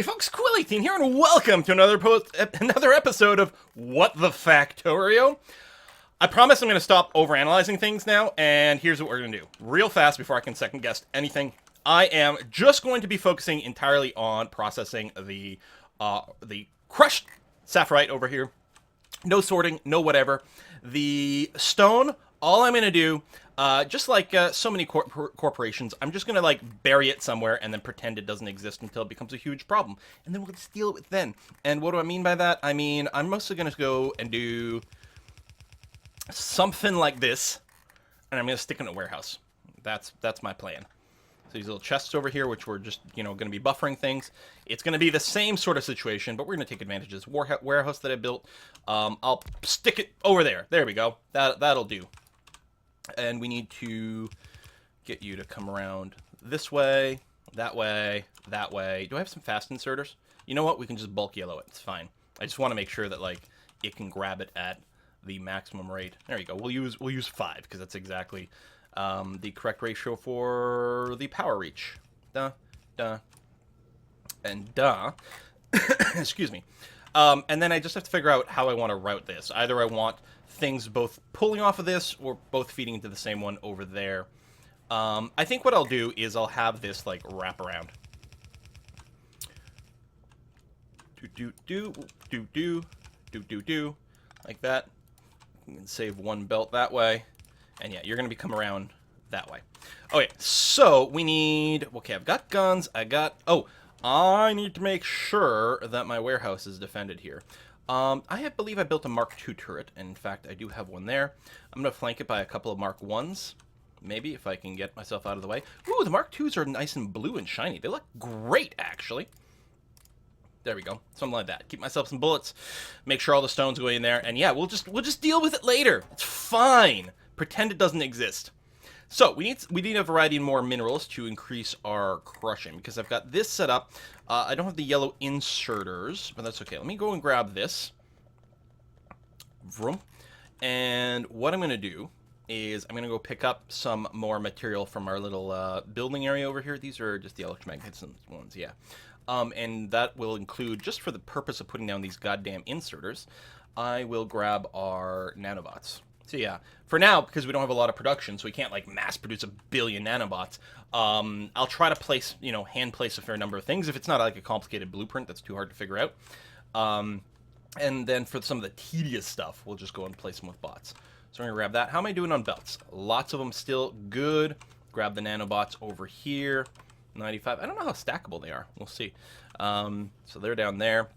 Hey folks, Quill18 here, and welcome to another episode of What the Factorio. I promise I'm going to stop overanalyzing things now, and here's what we're going to do. Real fast, before I can second guess anything, I am just going to be focusing entirely on processing the crushed sapphirite over here. No sorting, no whatever. The stone, all I'm going to do, just like so many corporations, I'm just going to like bury it somewhere and then pretend it doesn't exist until it becomes a huge problem. And then we'll just deal with it then. And what do I mean by that? I mean, I'm mostly going to go and do something like this, and I'm going to stick it in a warehouse. That's my plan. So these little chests over here, which we're just, going to be buffering things. It's going to be the same sort of situation, but we're going to take advantage of this warehouse that I built. I'll stick it over there. There we go. That'll do. And we need to get you to come around this way, that way, that way. Do I have some fast inserters? You know what? We can just bulk yellow it. It's fine. I just want to make sure that, like, it can grab it at the maximum rate. There you go. We'll use 5, because that's exactly the correct ratio for the power reach. Duh, duh, and duh. Excuse me. And then I just have to figure out how I want to route this. Either I want things both pulling off of this or both feeding into the same one over there. I think what I'll do is I'll have this, like, wrap around. Do. Like that. You can save one belt that way. And yeah, you're going to be coming around that way. Okay, so we need... Okay, I've got guns. I need to make sure that my warehouse is defended here. I believe I built a Mark II turret, and in fact, I do have one there. I'm going to flank it by a couple of Mark Is, maybe, if I can get myself out of the way. Ooh, the Mark IIs are nice and blue and shiny. They look great, actually. There we go. Something like that. Keep myself some bullets. Make sure all the stones go in there, and yeah, we'll just deal with it later. It's fine. Pretend it doesn't exist. So we need a variety of more minerals to increase our crushing, because I've got this set up. I don't have the yellow inserters, but that's okay. Let me go and grab this. Vroom. And what I'm going to do is I'm going to go pick up some more material from our little building area over here. These are just the electromagnetic ones, yeah. And that will include, just for the purpose of putting down these goddamn inserters, I will grab our nanobots. So yeah, for now, because we don't have a lot of production, so we can't, like, mass produce 1 billion nanobots, I'll try to place, hand place a fair number of things. If it's not, like, a complicated blueprint that's too hard to figure out. And then for some of the tedious stuff, we'll just go and place them with bots. So I'm going to grab that. How am I doing on belts? Lots of them still. Good. Grab the nanobots over here. 95. I don't know how stackable they are. We'll see. So they're down there.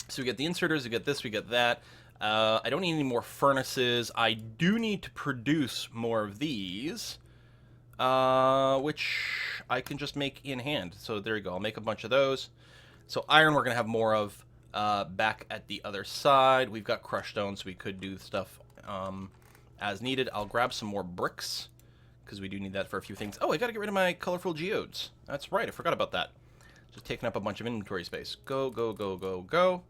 So we get the inserters, we get this, we get that. I don't need any more furnaces. I do need to produce more of these, which I can just make in hand. So there you go. I'll make a bunch of those. So iron we're going to have more of back at the other side. We've got crushed stone, so we could do stuff as needed. I'll grab some more bricks, because we do need that for a few things. Oh, I got to get rid of my colorful geodes. That's right. I forgot about that. Just taking up a bunch of inventory space. Go, go, go, go, go.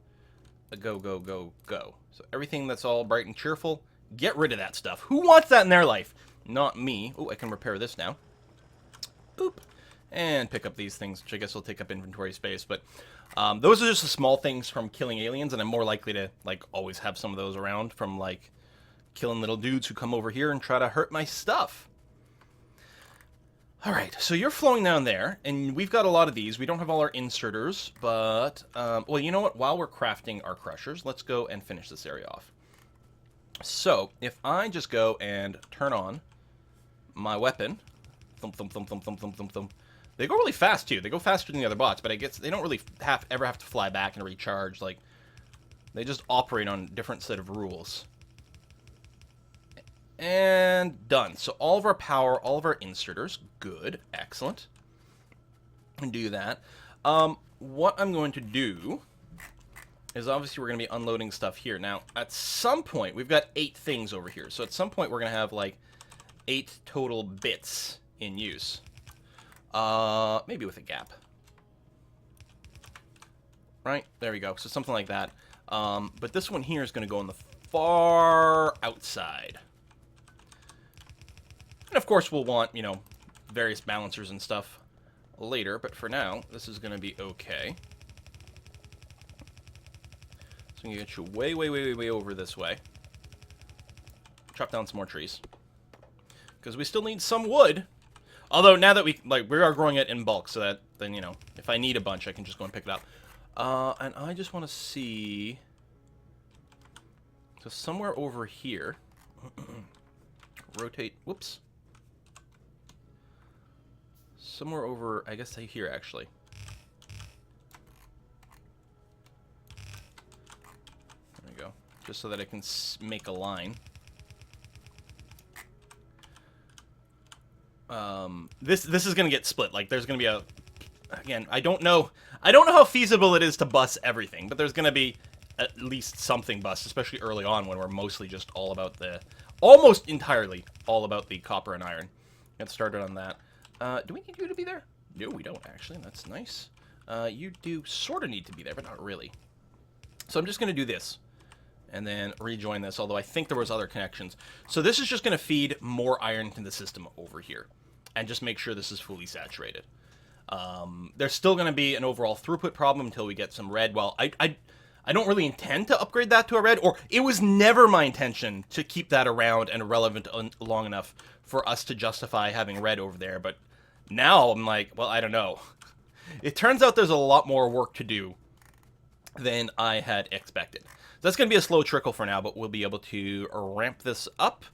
Go, go, go, go. So everything that's all bright and cheerful, get rid of that stuff. Who wants that in their life? Not me. Oh, I can repair this now. Boop. And pick up these things, which I guess will take up inventory space. But those are just the small things from killing aliens, and I'm more likely to, like, always have some of those around from, like, killing little dudes who come over here and try to hurt my stuff. All right, so you're flowing down there, and we've got a lot of these. We don't have all our inserters, but, well, you know what? While we're crafting our crushers, let's go and finish this area off. So, if I just go and turn on my weapon, thump, thump, thump, thump, thump, thump, thump, thump. They go really fast, too. They go faster than the other bots, but I guess they don't really ever have to fly back and recharge. Like, they just operate on a different set of rules. And done. So all of our power, all of our inserters, good, excellent. And do that. What I'm going to do is obviously we're going to be unloading stuff here. Now, at some point, we've got 8 things over here. So at some point, we're going to have, like, 8 total bits in use. Maybe with a gap. Right? There we go. So something like that. But this one here is going to go on the far outside. And of course, we'll want, various balancers and stuff later, but for now, this is going to be okay. So we can get you way, way, way, way, way over this way. Chop down some more trees. Because we still need some wood. Although, now that we are growing it in bulk, so that, then, you know, if I need a bunch, I can just go and pick it up. And I just want to see... So somewhere over here... rotate... Whoops. Somewhere over... I guess here, actually. There we go. Just so that I can make a line. This is gonna get split. Like, there's gonna be a... Again, I don't know how feasible it is to bus everything, but there's gonna be at least something bust, especially early on when we're mostly just all about the... Almost entirely all about the copper and iron. Get started on that. Do we need you to be there? No, we don't, actually. That's nice. You do sort of need to be there, but not really. So I'm just gonna do this. And then rejoin this, although I think there was other connections. So this is just going to feed more iron to the system over here. And just make sure this is fully saturated. There's still going to be an overall throughput problem until we get some red. Well, I don't really intend to upgrade that to a red, or it was never my intention to keep that around and relevant long enough for us to justify having red over there. But now I'm like, well, I don't know. It turns out there's a lot more work to do than I had expected. That's going to be a slow trickle for now, but we'll be able to ramp this up.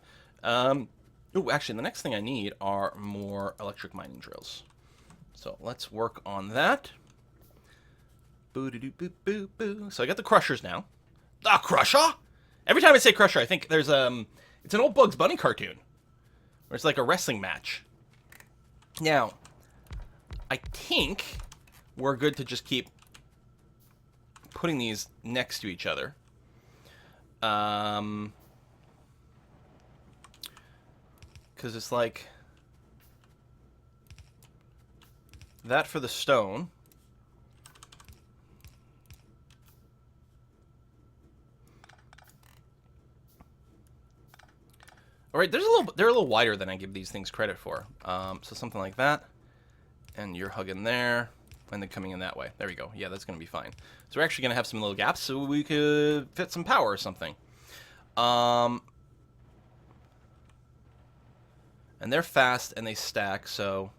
Oh, actually, the next thing I need are more electric mining drills. So let's work on that. Boo-doo-doo-boo-boo-boo. So I got the crushers now. The crusher? Every time I say crusher, I think there's it's an old Bugs Bunny cartoon where it's like a wrestling match. Now, I think we're good to just keep putting these next to each other. Because it's like that for the stone. All right, they're a little wider than I give these things credit for. So something like that, and you're hugging there, and then coming in that way. There we go. Yeah, that's gonna be fine. So we're actually gonna have some little gaps, so we could fit some power or something. And they're fast and they stack, so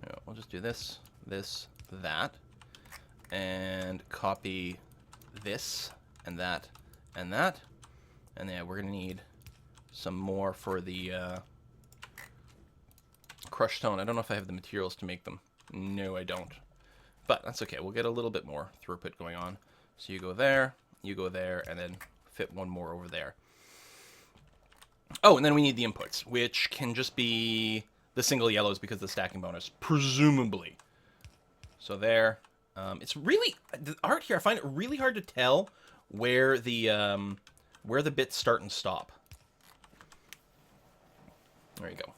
yeah, we'll just do this, this, that, and copy this and that and that, and yeah, we're gonna need some more for the crushed stone. I don't know if I have the materials to make them. No, I don't. But that's okay. We'll get a little bit more throughput going on. So you go there, and then fit one more over there. Oh, and then we need the inputs, which can just be the single yellows because of the stacking bonus, presumably. So there. It's really... The art here, I find it really hard to tell where the bits start and stop. There you go.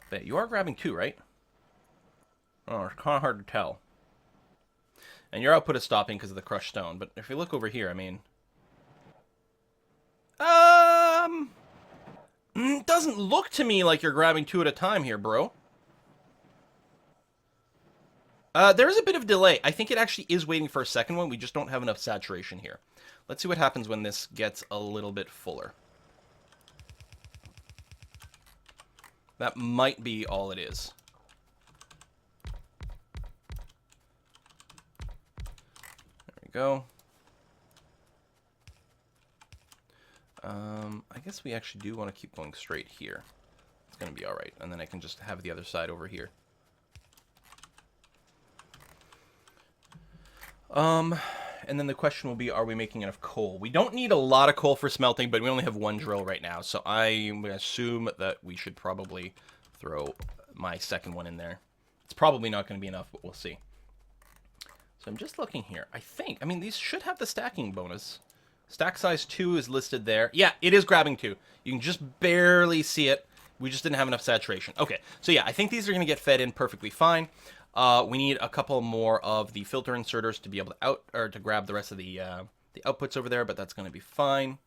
But you are grabbing two, right? Oh, it's kind of hard to tell. And your output is stopping because of the crushed stone. But if you look over here, I mean... It doesn't look to me like you're grabbing two at a time here, bro. There is a bit of delay. I think it actually is waiting for a second one. We just don't have enough saturation here. Let's see what happens when this gets a little bit fuller. That might be all it is. There we go. I guess we actually do want to keep going straight here. It's going to be all right. And then I can just have the other side over here. And then the question will be, are we making enough coal? We don't need a lot of coal for smelting, but we only have one drill right now. So I assume that we should probably throw my second one in there. It's probably not going to be enough, but we'll see. So I'm just looking here. I mean, these should have the stacking bonus. Stack size 2 is listed there. Yeah, it is grabbing 2. You can just barely see it. We just didn't have enough saturation. Okay, so yeah, I think these are going to get fed in perfectly fine. We need a couple more of the filter inserters to be able to grab the rest of the outputs over there, but that's going to be fine.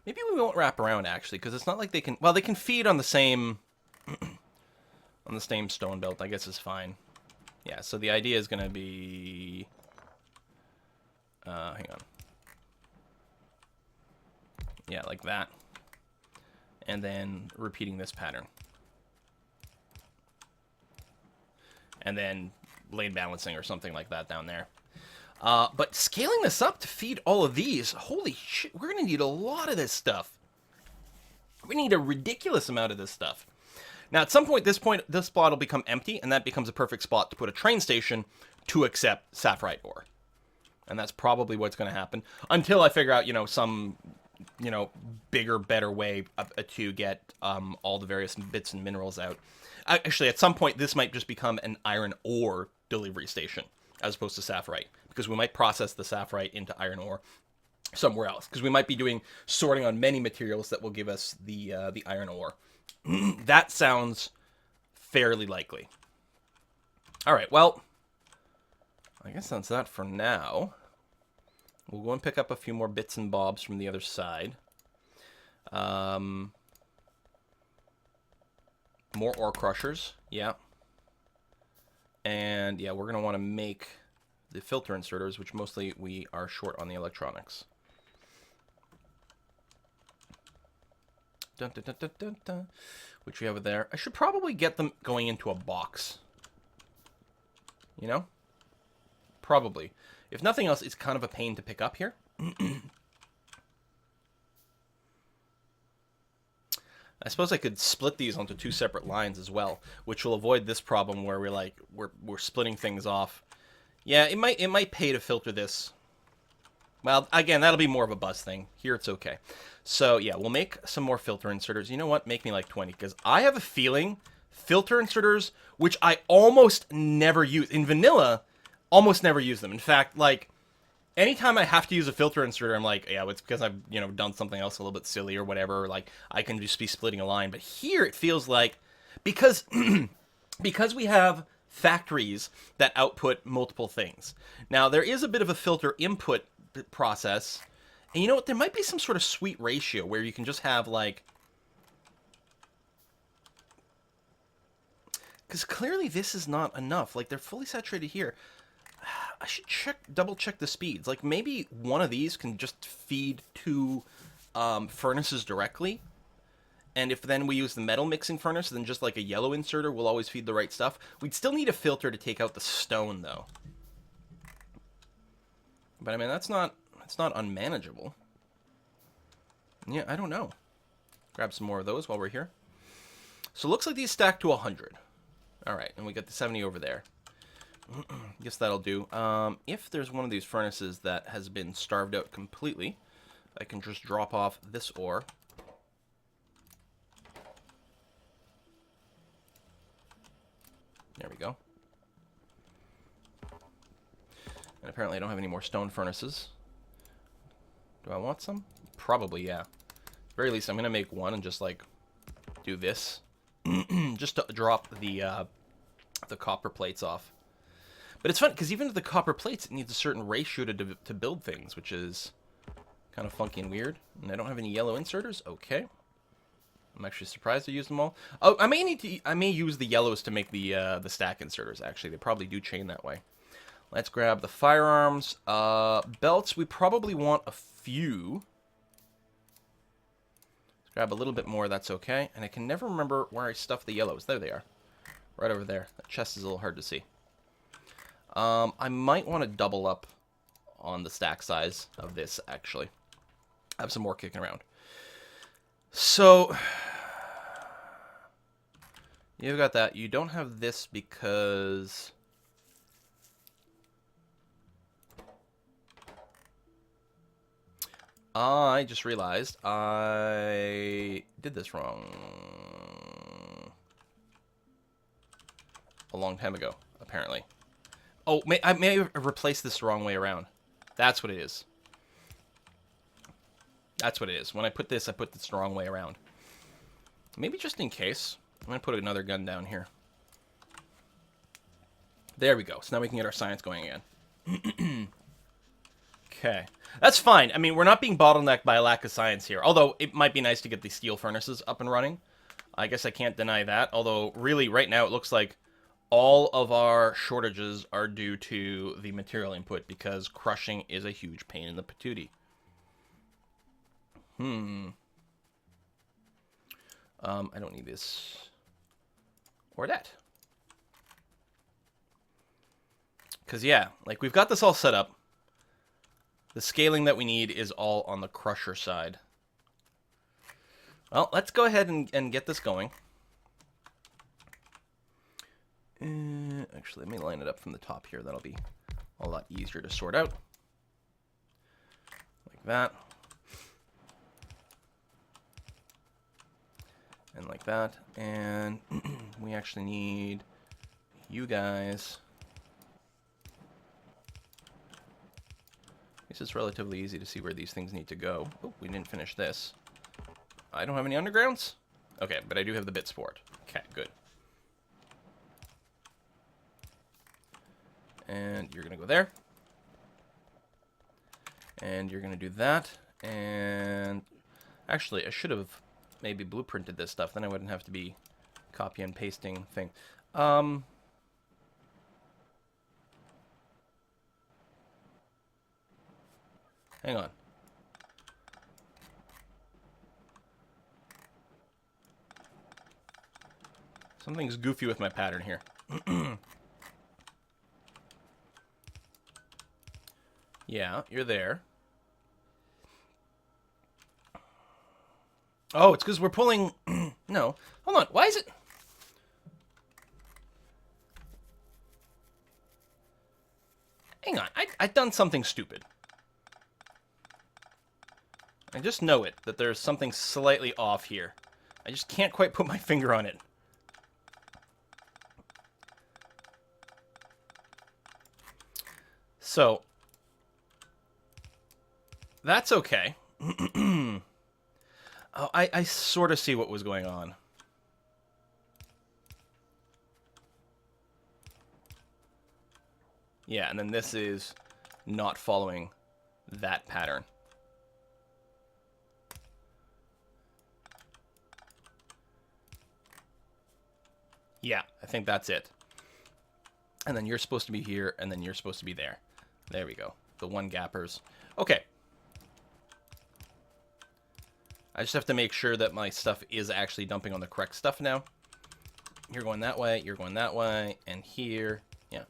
Maybe we won't wrap around actually, because it's not like they can. Well, they can feed on the same on the same stone belt. I guess is fine. Yeah, so the idea is going to be... hang on. Yeah, like that. And then repeating this pattern. And then lane balancing or something like that down there. But scaling this up to feed all of these, holy shit, we're going to need a lot of this stuff. We need a ridiculous amount of this stuff. Now, at some point, this spot will become empty, and that becomes a perfect spot to put a train station to accept sapphirite ore. And that's probably what's going to happen until I figure out, some, bigger, better way to get all the various bits and minerals out. Actually, at some point, this might just become an iron ore delivery station as opposed to sapphirite, because we might process the sapphirite into iron ore somewhere else, because we might be doing sorting on many materials that will give us the iron ore. That sounds fairly likely. All right, well, I guess that's that for now. We'll go and pick up a few more bits and bobs from the other side. More ore crushers, yeah. And yeah, we're going to want to make the filter inserters, which mostly we are short on the electronics. Dun, dun, dun, dun, dun, dun. Which we have there. I should probably get them going into a box. Probably. If nothing else, it's kind of a pain to pick up here. I suppose I could split these onto 2 separate lines as well, which will avoid this problem where we're splitting things off. Yeah, it might pay to filter this. Well, again, that'll be more of a buzz thing. Here it's okay. So, yeah, we'll make some more filter inserters. You know what? Make me like 20, because I have a feeling filter inserters, which I almost never use. In vanilla, almost never use them. In fact, anytime I have to use a filter inserter, I'm like, yeah, it's because I've, done something else a little bit silly or whatever. Like, I can just be splitting a line. But here it feels like, because we have factories that output multiple things. Now, there is a bit of a filter input process. And you know what? There might be some sort of sweet ratio where you can just have, because clearly this is not enough. They're fully saturated here. I should double check the speeds. Maybe one of these can just feed 2 furnaces directly. And if then we use the metal mixing furnace, then just a yellow inserter will always feed the right stuff. We'd still need a filter to take out the stone, though. But I mean, that's not unmanageable. Yeah, I don't know. Grab some more of those while we're here. So it looks like these stack to 100. All right, and we got the 70 over there. Guess that'll do. If there's one of these furnaces that has been starved out completely, I can just drop off this ore. There we go. And apparently I don't have any more stone furnaces. Do I want some? Probably, yeah. At the very least, I'm going to make one and just, do this. Just to drop the copper plates off. But it's fun, because even with the copper plates, it needs a certain ratio to build things, which is kind of funky and weird. And I don't have any yellow inserters. Okay. I'm actually surprised I used them all. Oh, I may use the yellows to make the stack inserters, actually. They probably do chain that way. Let's grab the firearms. Belts, we probably want a few. Let's grab a little bit more, that's okay. And I can never remember where I stuffed the yellows. There they are. Right over there. That chest is a little hard to see. I might want to double up on the stack size of this, actually. I have some more kicking around. So, you've got that. You don't have this because... I just realized I did this wrong a long time ago, apparently. Oh, I may have replaced this the wrong way around. That's what it is. That's what it is. When I put this the wrong way around. Maybe just in case, I'm going to put another gun down here. There we go. So now we can get our science going again. Okay. That's fine. I mean, we're not being bottlenecked by a lack of science here. Although, it might be nice to get the steel furnaces up and running. I guess I can't deny that. Although, really, right now, it looks like all of our shortages are due to the material input because crushing is a huge pain in the patootie. I don't need this or that. Because, yeah, like we've got this all set up. The scaling that we need is all on the crusher side. Well, let's go ahead and get this going. Actually, let me line it up from the top here. That'll be a lot easier to sort out. Like that. And like that. And we actually need you guys. I guess it's relatively easy to see where these things need to go. Oh, we didn't finish this. I don't have any undergrounds? Okay, but I do have the bits for it. Okay, good. And you're going to go there. And you're going to do that. And actually, I should have maybe blueprinted this stuff. Then I wouldn't have to be copy and pasting thing. Hang on. Something's goofy with my pattern here. Yeah, you're there. Oh, it's because we're pulling... No. Hold on. Why is it... Hang on. I've done something stupid. I just know it, that there's something slightly off here. I just can't quite put my finger on it. So, that's okay. Oh, I sort of see what was going on. Yeah, and then this is not following that pattern. Yeah, I think that's it. And then you're supposed to be here, and then you're supposed to be there. There we go. The one gappers. Okay. I just have to make sure that my stuff is actually dumping on the correct stuff now. You're going that way, you're going that way, and here. Yeah.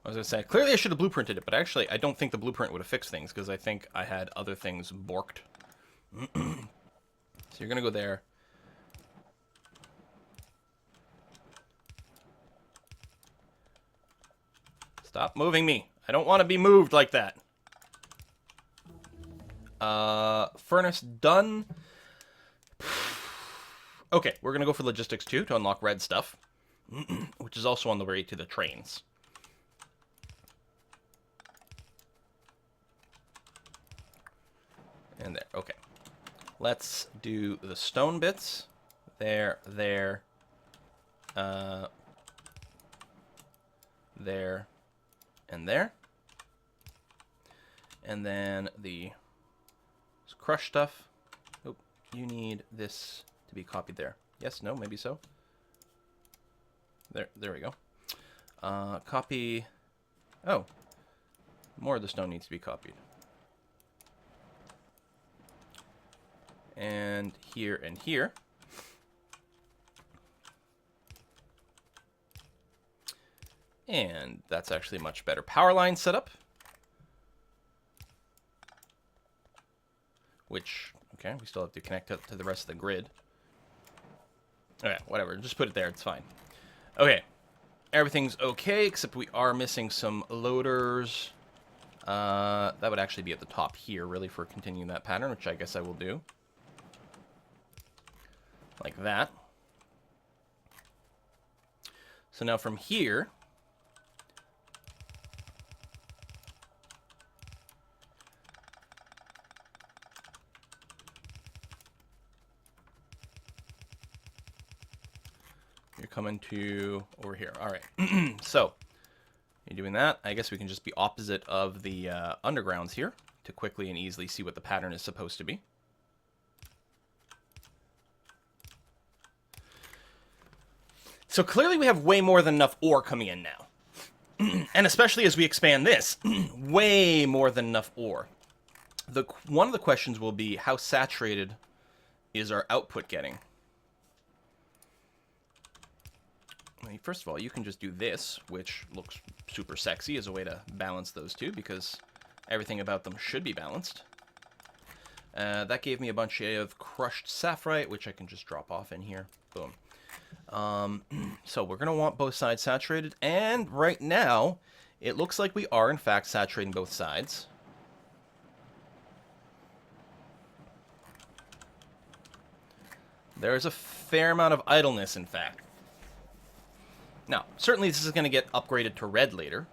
I was going to say, clearly I should have blueprinted it, but actually I don't think the blueprint would have fixed things, because I think I had other things borked. So you're going to go there. Stop moving me. I don't want to be moved like that. Furnace done. Okay, we're going to go for logistics 2 to unlock red stuff, which is also on the way to the trains. And there, okay. Let's do the stone bits. There, there, there, and there. And then the crush stuff. Oh, you need this to be copied there. Yes, no, maybe so. There we go. Copy. Oh, more of the stone needs to be copied. And here and here. And that's actually a much better power line setup. Which, okay, we still have to connect it to the rest of the grid. Okay, whatever, just put it there, it's fine. Okay, everything's okay, except we are missing some loaders. That would actually be at the top here, really, for continuing that pattern, which I guess I will do. Like that. So now from here, you're coming to over here. All right. So you're doing that. I guess we can just be opposite of the undergrounds here to quickly and easily see what the pattern is supposed to be. So clearly we have way more than enough ore coming in now. And especially as we expand this, way more than enough ore. One of the questions will be, how saturated is our output getting? I mean, first of all, you can just do this, which looks super sexy as a way to balance those two, because everything about them should be balanced. That gave me a bunch of crushed sapphire, which I can just drop off in here. Boom. So we're going to want both sides saturated, and right now, it looks like we are, in fact, saturating both sides. There's a fair amount of idleness, in fact. Now, certainly this is going to get upgraded to red later.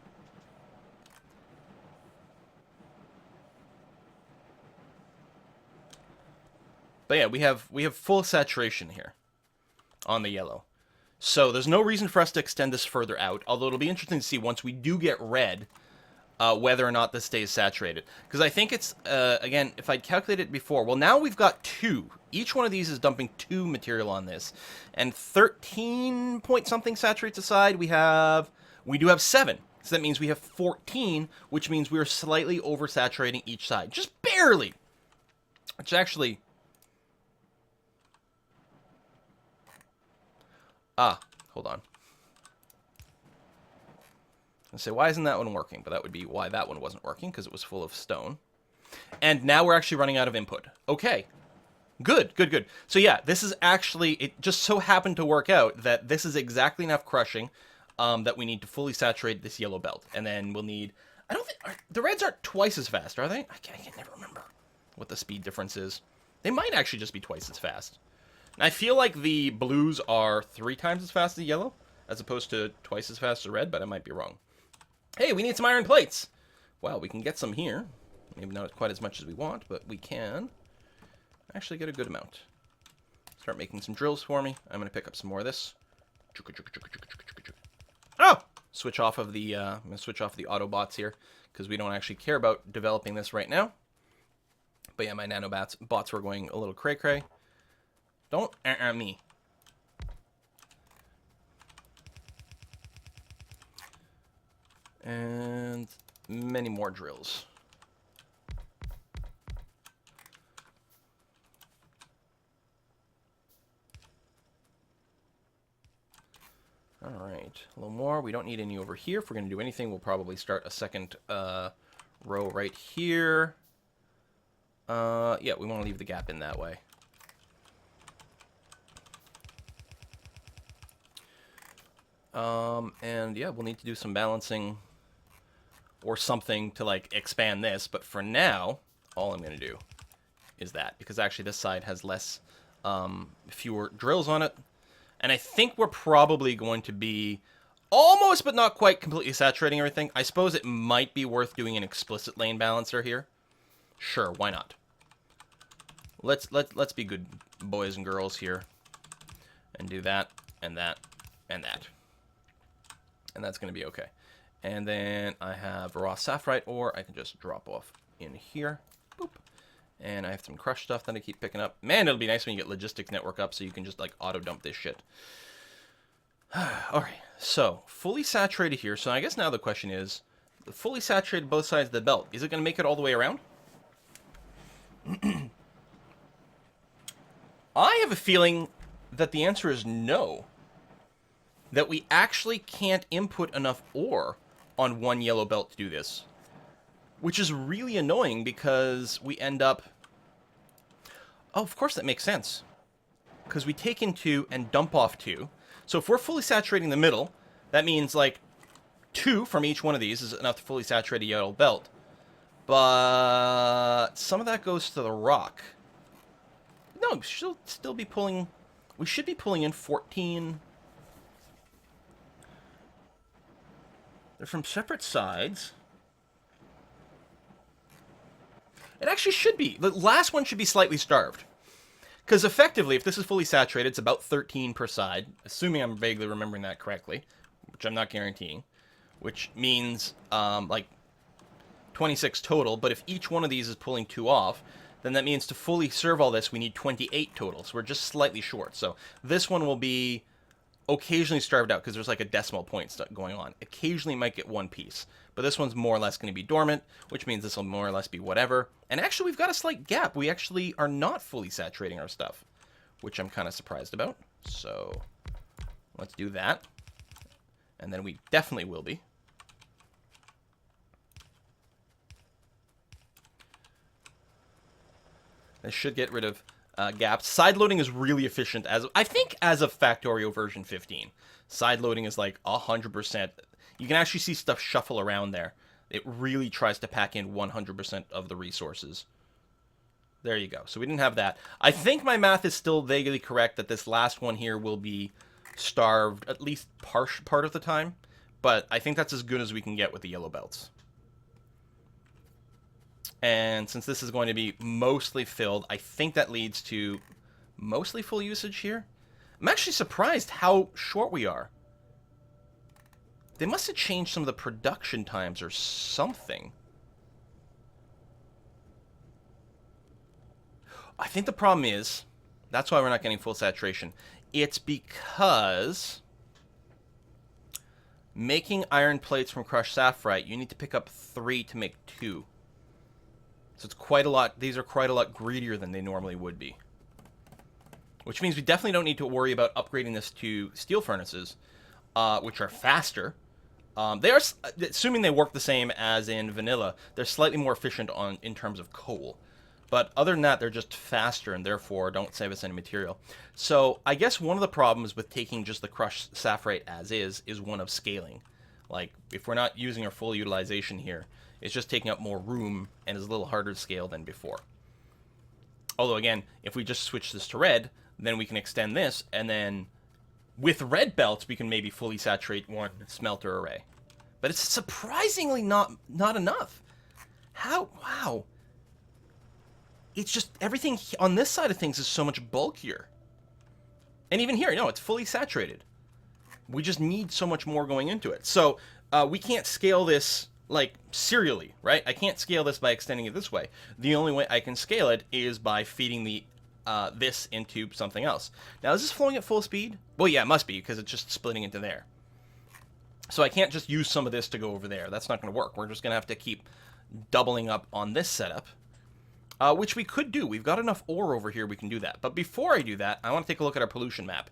But yeah, we have full saturation here on the yellow. So there's no reason for us to extend this further out, although it'll be interesting to see once we do get red, whether or not this stays saturated. Because I think it's, again, if I'd calculated it before, well, now we've got 2. Each one of these is dumping 2 material on this. And 13 point something saturates a side. We do have 7. So that means we have 14, which means we are slightly oversaturating each side. Just barely. Which actually... hold on. I say, why isn't that one working? But that would be why that one wasn't working, because it was full of stone. And now we're actually running out of input. Okay. Good, good, good. So yeah, this is actually, it just so happened to work out that this is exactly enough crushing that we need to fully saturate this yellow belt. And then we'll need, I don't think, the reds aren't twice as fast, are they? I can never remember what the speed difference is. They might actually just be twice as fast. And I feel like the blues are 3 times as fast as yellow, as opposed to twice as fast as red, but I might be wrong. Hey, we need some iron plates! Well, we can get some here. Maybe not quite as much as we want, but we can actually get a good amount. Start making some drills for me. I'm going to pick up some more of this. Oh! Switch off of the, I'm going to switch off the Autobots here, because we don't actually care about developing this right now. But yeah, my nanobots were going a little cray-cray. Don't me. And many more drills. All right, a little more. We don't need any over here. If we're going to do anything, we'll probably start a second row right here. Yeah, we want to leave the gap in that way. And yeah, we'll need to do some balancing or something to like expand this, but for now, all I'm going to do is that, because actually this side has fewer drills on it, and I think we're probably going to be almost, but not quite completely saturating everything. I suppose it might be worth doing an explicit lane balancer here. Sure, why not? Let's be good boys and girls here and do that and that and that. And that's going to be okay. And then I have raw sapphire ore. I can just drop off in here. Boop. And I have some crushed stuff that I keep picking up. Man, it'll be nice when you get logistics network up so you can just like auto dump this shit. Alright, so fully saturated here. So I guess now the question is, fully saturated both sides of the belt. Is it going to make it all the way around? I have a feeling that the answer is no. That we actually can't input enough ore on one yellow belt to do this. Which is really annoying because we end up... Oh, of course that makes sense. Because we take in 2 and dump off 2. So if we're fully saturating the middle, that means like 2 from each one of these is enough to fully saturate a yellow belt. But some of that goes to the rock. No, we should still be pulling... We should be pulling in 14... They're from separate sides. It actually should be. The last one should be slightly starved. Because effectively, if this is fully saturated, it's about 13 per side. Assuming I'm vaguely remembering that correctly. Which I'm not guaranteeing. Which means, like, 26 total. But if each one of these is pulling 2 off, then that means to fully serve all this, we need 28 total. So we're just slightly short. So this one will be occasionally starved out because there's like a decimal point stuff going on. Occasionally might get one piece, but this one's more or less going to be dormant, which means this will more or less be whatever. And actually, we've got a slight gap. We actually are not fully saturating our stuff, which I'm kind of surprised about. So let's do that. And then we definitely will be. This should get rid of gaps. Side loading is really efficient, as I think as of Factorio version 15. Side loading is like 100%. You can actually see stuff shuffle around there. It really tries to pack in 100% of the resources. There you go. So we didn't have that. I think my math is still vaguely correct that this last one here will be starved at least part of the time. But I think that's as good as we can get with the yellow belts. And since this is going to be mostly filled, I think that leads to mostly full usage here. I'm actually surprised how short we are. They must have changed some of the production times or something. I think the problem is, that's why we're not getting full saturation. It's because making iron plates from crushed sapphirite, you need to pick up 3 to make 2. So it's quite a lot. These are quite a lot greedier than they normally would be. Which means we definitely don't need to worry about upgrading this to steel furnaces, which are faster. They are, assuming they work the same as in vanilla, they're slightly more efficient in terms of coal. But other than that, they're just faster and therefore don't save us any material. So I guess one of the problems with taking just the crushed sapphirite as is one of scaling. Like, if we're not using our full utilization here, it's just taking up more room and is a little harder to scale than before. Although, again, if we just switch this to red, then we can extend this, and then with red belts, we can maybe fully saturate one smelter array. But it's surprisingly not enough. How? Wow. It's just, everything on this side of things is so much bulkier. And even here, no, it's fully saturated. We just need so much more going into it. So, we can't scale this like serially, right? I can't scale this by extending it this way. The only way I can scale it is by feeding the this into something else. Now, is this flowing at full speed? Well, yeah, it must be, because it's just splitting into there. So I can't just use some of this to go over there. That's not going to work. We're just going to have to keep doubling up on this setup, which we could do. We've got enough ore over here we can do that. But before I do that, I want to take a look at our pollution map.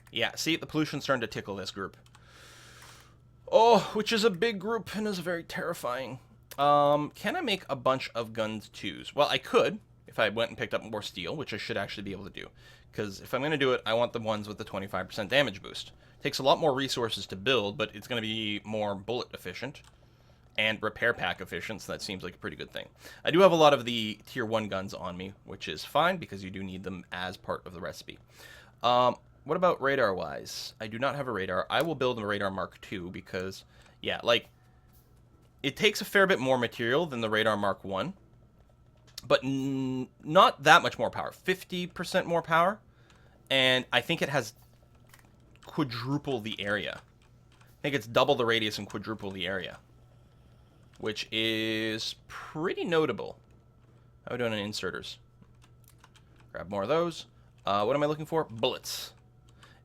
Yeah, see, the pollution's starting to tickle this group. Oh, which is a big group and is very terrifying. Can I make a bunch of guns twos? Well, I could if I went and picked up more steel, which I should actually be able to do. Because if I'm going to do it, I want the ones with the 25% damage boost. Takes a lot more resources to build, but it's going to be more bullet efficient and repair pack efficient, so that seems like a pretty good thing. I do have a lot of the tier 1 guns on me, which is fine because you do need them as part of the recipe. What about radar-wise? I do not have a radar. I will build a radar Mark II because, yeah, like, it takes a fair bit more material than the radar Mark I, but not that much more power. 50% more power, and I think it has quadruple the area. I think it's double the radius and quadruple the area, which is pretty notable. How are we doing on inserters? Grab more of those. What am I looking for? Bullets.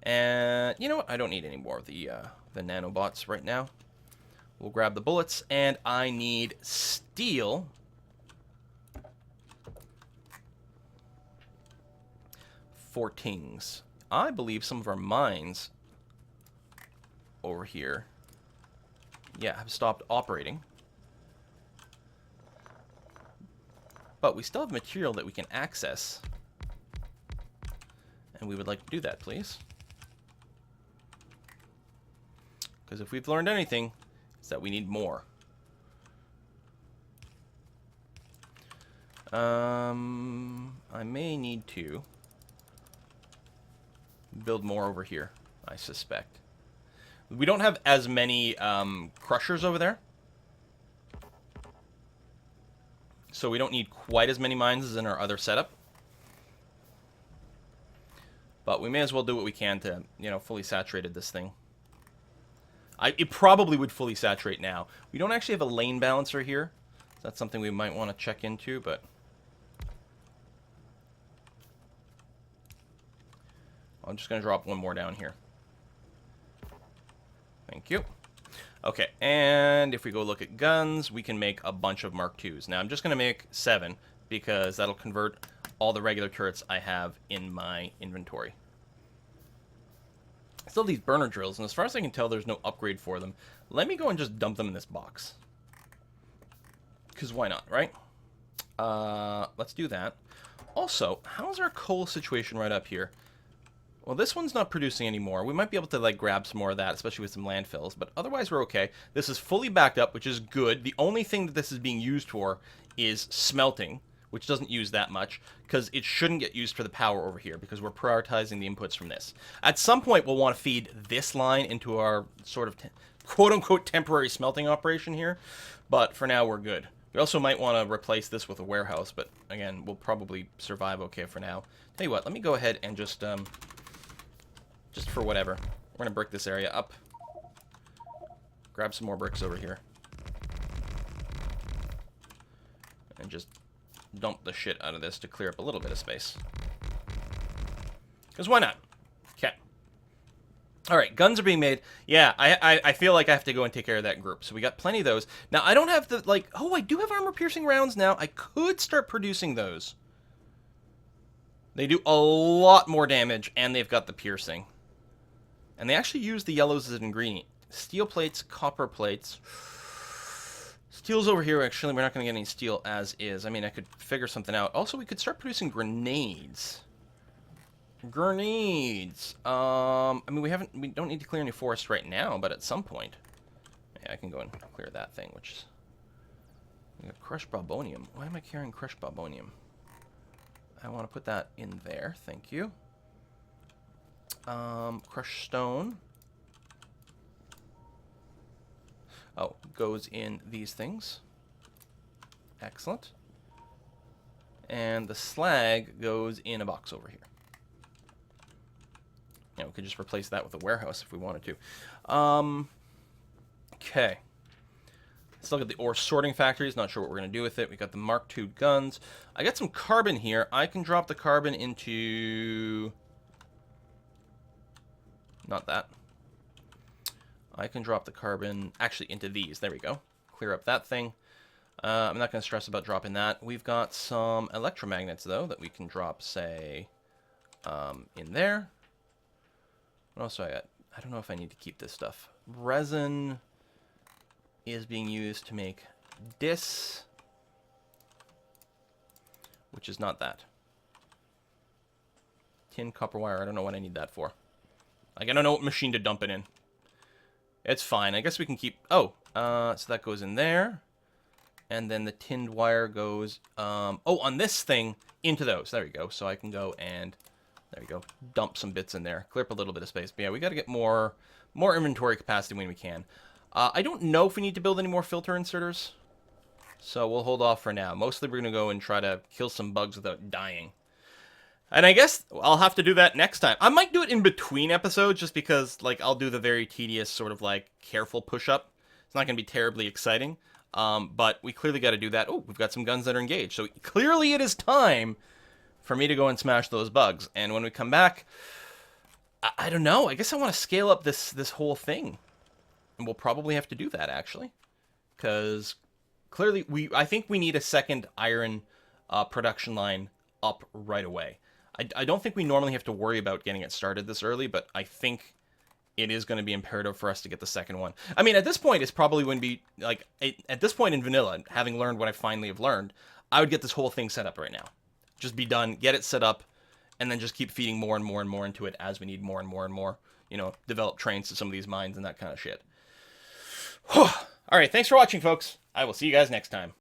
And you know what? I don't need any more of the nanobots right now. We'll grab the bullets, and I need steel. For tings. I believe some of our mines over here, yeah, have stopped operating. But we still have material that we can access. And we would like to do that, please. Because if we've learned anything, it's that we need more. I may need to build more over here, I suspect. We don't have as many crushers over there. So we don't need quite as many mines as in our other setup. But we may as well do what we can to, you know, fully saturate this thing. It probably would fully saturate now. We don't actually have a lane balancer here. That's something we might want to check into, but I'm just going to drop one more down here. Thank you. Okay, and if we go look at guns, we can make a bunch of Mark IIs. Now, I'm just going to make 7, because that'll convert all the regular turrets I have in my inventory. Still these burner drills, and as far as I can tell, there's no upgrade for them. Let me go and just dump them in this box. Because why not, right? Let's do that. Also, how's our coal situation right up here? Well, this one's not producing anymore. We might be able to, like, grab some more of that, especially with some landfills, but otherwise we're okay. This is fully backed up, which is good. The only thing that this is being used for is smelting, which doesn't use that much, because it shouldn't get used for the power over here, because we're prioritizing the inputs from this. At some point, we'll want to feed this line into our sort of quote-unquote temporary smelting operation here, but for now, we're good. We also might want to replace this with a warehouse, but again, we'll probably survive okay for now. Tell you what, let me go ahead and just for whatever, we're going to brick this area up. Grab some more bricks over here. And just dump the shit out of this to clear up a little bit of space. Because why not? Okay. Alright, guns are being made. Yeah, I feel like I have to go and take care of that group. So we got plenty of those. Now, I don't have the, like... Oh, I do have armor-piercing rounds now. I could start producing those. They do a lot more damage, and they've got the piercing. And they actually use the yellows as an ingredient. Steel plates, copper plates. Steel's over here, actually. We're not going to get any steel as is. I mean, I could figure something out. Also, we could start producing grenades. Grenades. I mean, we don't need to clear any forest right now, but at some point. Yeah, I can go and clear that thing, which is... We got crushed bobonium. Why am I carrying crushed bobonium? I want to put that in there. Thank you. Crushed stone. Oh, goes in these things. Excellent. And the slag goes in a box over here. Yeah, we could just replace that with a warehouse if we wanted to. Okay. Let's look at the ore sorting factories. Not sure what we're going to do with it. We got the Mark II guns. I got some carbon here. I can drop the carbon into... Not that. I can drop the carbon, actually, into these. There we go. Clear up that thing. I'm not going to stress about dropping that. We've got some electromagnets, though, that we can drop, say, in there. What else do I got? I don't know if I need to keep this stuff. Resin is being used to make this, which is not that. Tin, copper wire, I don't know what I need that for. Like, I don't know what machine to dump it in. It's fine. I guess we can keep... Oh, so that goes in there. And then the tinned wire goes... on this thing, into those. There we go. So I can go and... There we go. Dump some bits in there. Clear up a little bit of space. But yeah, we got to get more inventory capacity when we can. I don't know if we need to build any more filter inserters. So we'll hold off for now. Mostly we're going to go and try to kill some bugs without dying. And I guess I'll have to do that next time. I might do it in between episodes just because, like, I'll do the very tedious sort of, like, careful push-up. It's not going to be terribly exciting. But we clearly got to do that. Oh, we've got some guns that are engaged. So clearly it is time for me to go and smash those bugs. And when we come back, I don't know. I guess I want to scale up this whole thing. And we'll probably have to do that, actually. Because clearly I think we need a second iron production line up right away. I don't think we normally have to worry about getting it started this early, but I think it is going to be imperative for us to get the second one. I mean, at this point, it's probably going to be, like, at this point in vanilla, having learned what I finally have learned, I would get this whole thing set up right now. Just be done, get it set up, and then just keep feeding more and more and more into it as we need more and more and more. You know, develop trains to some of these mines and that kind of shit. All right, thanks for watching, folks. I will see you guys next time.